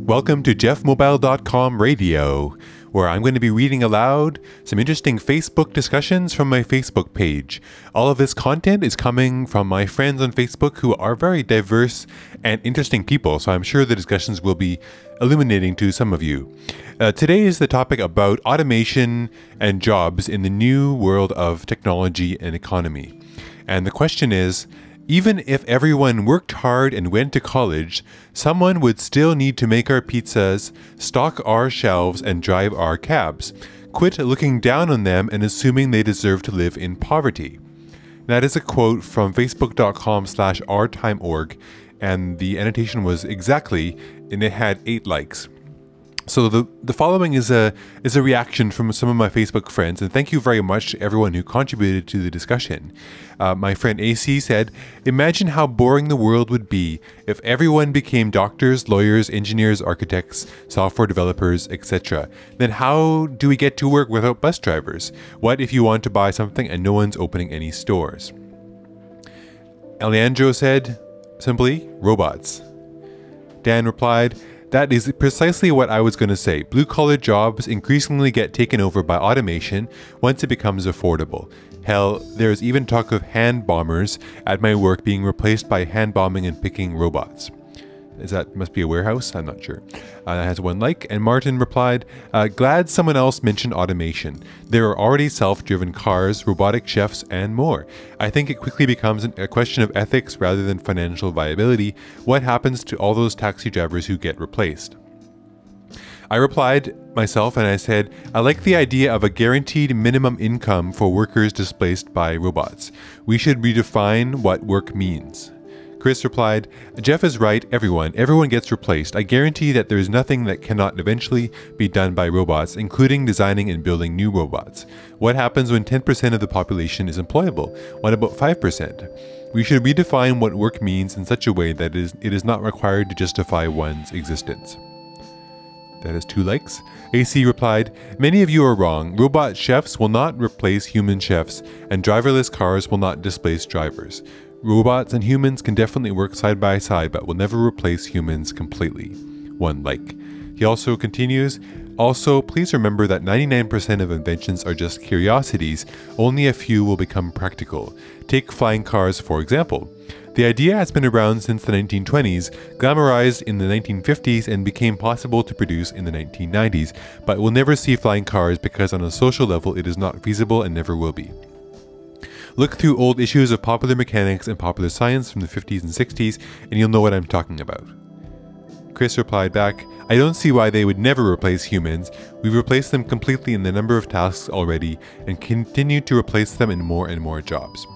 Welcome to Geoffmobile.com radio, where I'm going to be reading aloud some interesting Facebook discussions from my Facebook page. All of this content is coming from my friends on Facebook who are very diverse and interesting people, so I'm sure the discussions will be illuminating to some of you. Today is the topic about automation and jobs in the new world of technology and economy. And the question is, even if everyone worked hard and went to college, someone would still need to make our pizzas, stock our shelves, and drive our cabs. Quit looking down on them and assuming they deserve to live in poverty. That is a quote from facebook.com/ourtimeorg, and the annotation was exactly, and it had 8 likes. So the following is a reaction from some of my Facebook friends, and thank you very much to everyone who contributed to the discussion. My friend AC said, "Imagine how boring the world would be if everyone became doctors, lawyers, engineers, architects, software developers, etc. Then how do we get to work without bus drivers? What if you want to buy something and no one's opening any stores?" Alejandro said, simply, robots. Dan replied, "That is precisely what I was going to say. Blue-collar jobs increasingly get taken over by automation once it becomes affordable. Hell, there is even talk of hand bombers at my work being replaced by hand bombing and picking robots." Must be a warehouse? I'm not sure. That has 1 like. And Martin replied, "Glad someone else mentioned automation. There are already self-driven cars, robotic chefs, and more. I think it quickly becomes a question of ethics rather than financial viability. What happens to all those taxi drivers who get replaced?" I replied myself and I said, "I like the idea of a guaranteed minimum income for workers displaced by robots. We should redefine what work means." Chris replied, "Geoff is right, everyone gets replaced. I guarantee that there is nothing that cannot eventually be done by robots, including designing and building new robots. What happens when 10% of the population is employable? What about 5%? We should redefine what work means in such a way that it is not required to justify one's existence." That is 2 likes. AC replied, "Many of you are wrong. Robot chefs will not replace human chefs, and driverless cars will not displace drivers. Robots and humans can definitely work side by side, but will never replace humans completely." 1 like. He also continues, "Also, please remember that 99% of inventions are just curiosities. Only a few will become practical. Take flying cars, for example. The idea has been around since the 1920s, glamorized in the 1950s, and became possible to produce in the 1990s, but we'll never see flying cars because on a social level it is not feasible and never will be. Look through old issues of Popular Mechanics and Popular Science from the 50s and 60s, and you'll know what I'm talking about." Chris replied back, "I don't see why they would never replace humans. We've replaced them completely in the number of tasks already, and continue to replace them in more and more jobs."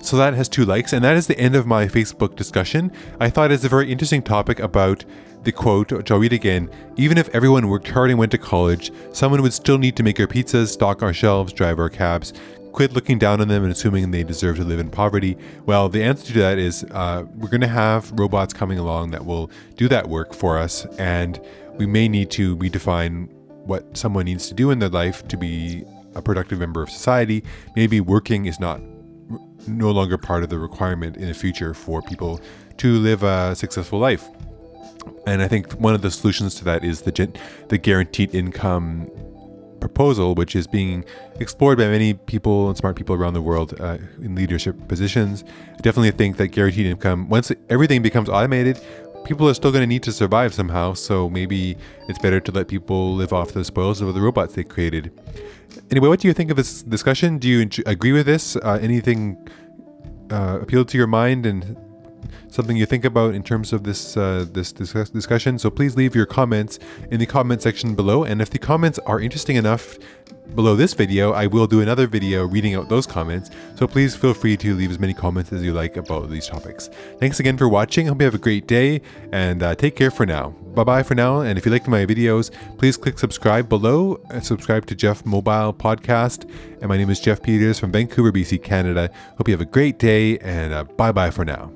So that has 2 likes, and that is the end of my Facebook discussion. I thought it's a very interesting topic about the quote, which I'll read again, "Even if everyone worked hard and went to college, someone would still need to make our pizzas, stock our shelves, drive our cabs. Quit looking down on them and assuming they deserve to live in poverty." Well, the answer to that is we're going to have robots coming along that will do that work for us, and we may need to redefine what someone needs to do in their life to be a productive member of society. Maybe working is no longer part of the requirement in the future for people to live a successful life. And I think one of the solutions to that is the guaranteed income proposal, which is being explored by many people and smart people around the world in leadership positions. I definitely think that guaranteed income, once everything becomes automated, people are still going to need to survive somehow, so maybe it's better to let people live off the spoils of the robots they created. Anyway, what do you think of this discussion? Do you agree with this? Anything appealed to your mind and something you think about in terms of this discussion? So please leave your comments in the comment section below, and if the comments are interesting enough below this video, I will do another video reading out those comments, so please feel free to leave as many comments as you like about these topics. Thanks again for watching. I hope you have a great day, and take care for now. Bye-bye for now, and if you like my videos, please click subscribe below and subscribe to Geoff Mobile Podcast. And my name is Geoff Peters from Vancouver, BC, Canada. Hope you have a great day, and bye-bye for now.